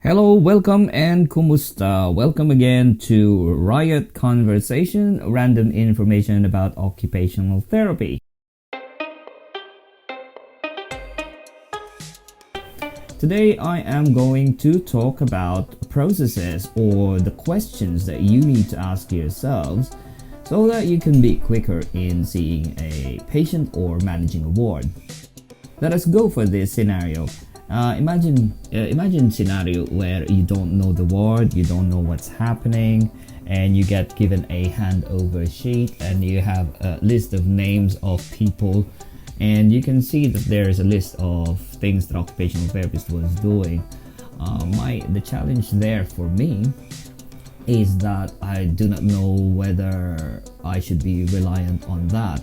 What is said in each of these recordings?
Hello, welcome and kumusta. Welcome again to Riot Conversation, random information about occupational therapy. Today I am going to talk about processes or the questions that you need to ask yourselves so that you can be quicker in seeing a patient or managing a ward. Let us go for this scenario. Imagine scenario where you don't know the ward, you don't know what's happening, and you get given a handover sheet and you have a list of names of people, and you can see that there is a list of things that occupational therapist was doing. The challenge there for me is that I do not know whether I should be reliant on that.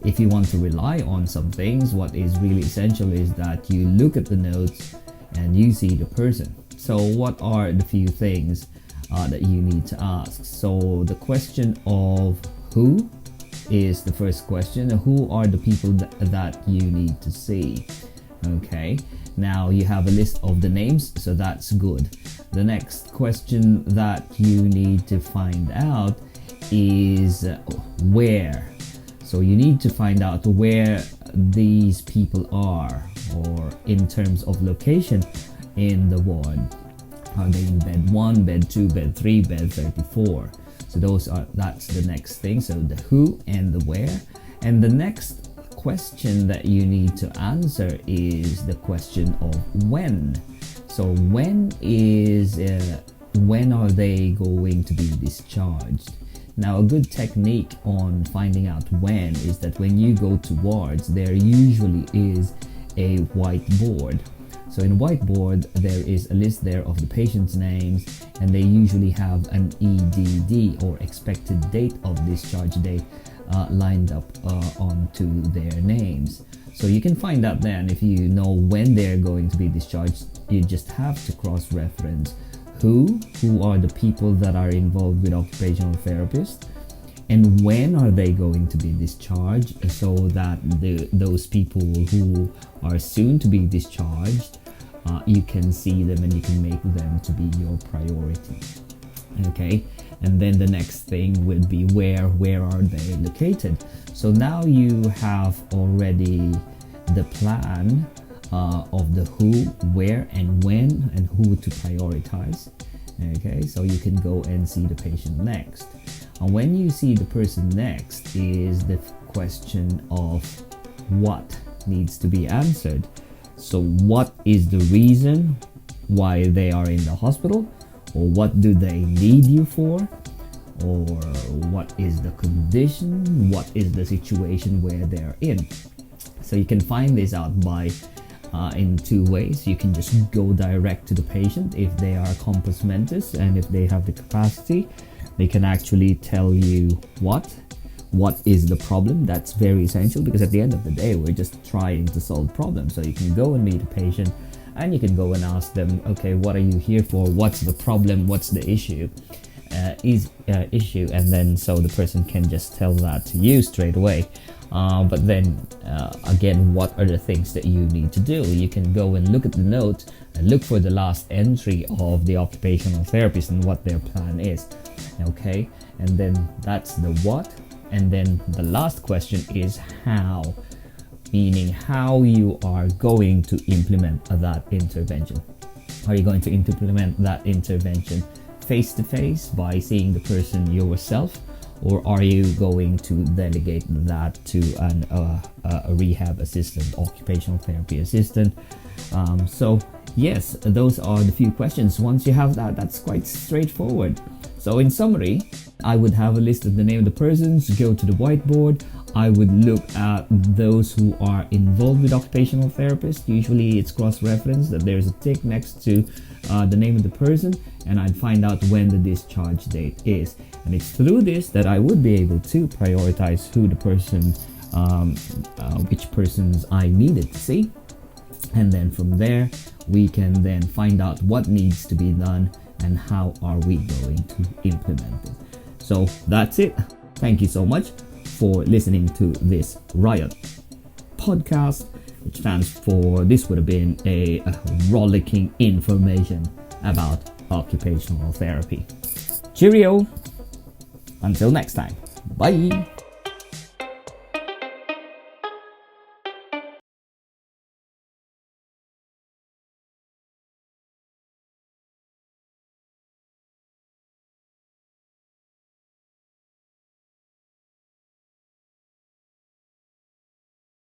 If you want to rely on some things, what is really essential is that you look at the notes and you see the person. So what are the few things that you need to ask? So the question of who is the first question. Who are the people that you need to see? Okay, now you have a list of the names, so that's good. The next question that you need to find out is where. So you need to find out where these people are, or in terms of location in the ward. Are they in bed 1, bed 2, bed 3, bed 34? So that's the next thing. So the who and the where. And the next question that you need to answer is the question of when. So when are they going to be discharged? Now, a good technique on finding out when is that when you go to wards, there usually is a whiteboard. So in whiteboard, there is a list there of the patient's names, and they usually have an EDD or expected date of discharge date lined up onto their names. So you can find out then, if you know when they're going to be discharged, you just have to cross-reference who are the people that are involved with occupational therapist, and when are they going to be discharged, so that those people who are soon to be discharged, you can see them and you can make them to be your priority. Okay, and then the next thing would be where are they located. So now you have already the plan of the who, where, and when, and who to prioritize. Okay, so you can go and see the patient next. And when you see the person next is the question of what needs to be answered. So what is the reason why they are in the hospital, or what do they need you for, or what is the condition, what is the situation where they're in. So you can find this out by in two ways. You can just go direct to the patient if they are compos mentis, and if they have the capacity, they can actually tell you what is the problem. That's very essential, because at the end of the day, we're just trying to solve problems. So you can go and meet a patient, and you can go and ask them, okay, what are you here for? What's the problem? What's the issue? And then so the person can just tell that to you straight away. But then again, what are the things that you need to do? You can go and look at the notes and look for the last entry of the occupational therapist and what their plan is. Okay, and then that's the what. And then the last question is how, meaning how you are going to implement that intervention. Are you going to implement that intervention face to face by seeing the person yourself, or are you going to delegate that to a rehab assistant, occupational therapy assistant? So yes, those are the few questions. Once you have that, that's quite straightforward. So in summary, I would have a list of the name of the persons, go to the whiteboard. I would look at those who are involved with occupational therapist. Usually it's cross-referenced, that there's a tick next to the name of the person, and I'd find out when the discharge date is. And it's through this that I would be able to prioritize who the person, which persons I needed to see. And then from there, we can then find out what needs to be done and how are we going to implement it. So that's it. Thank you so much for listening to this Riot podcast, which stands for, this would have been a rollicking information about occupational therapy. Cheerio! Until next time. Bye!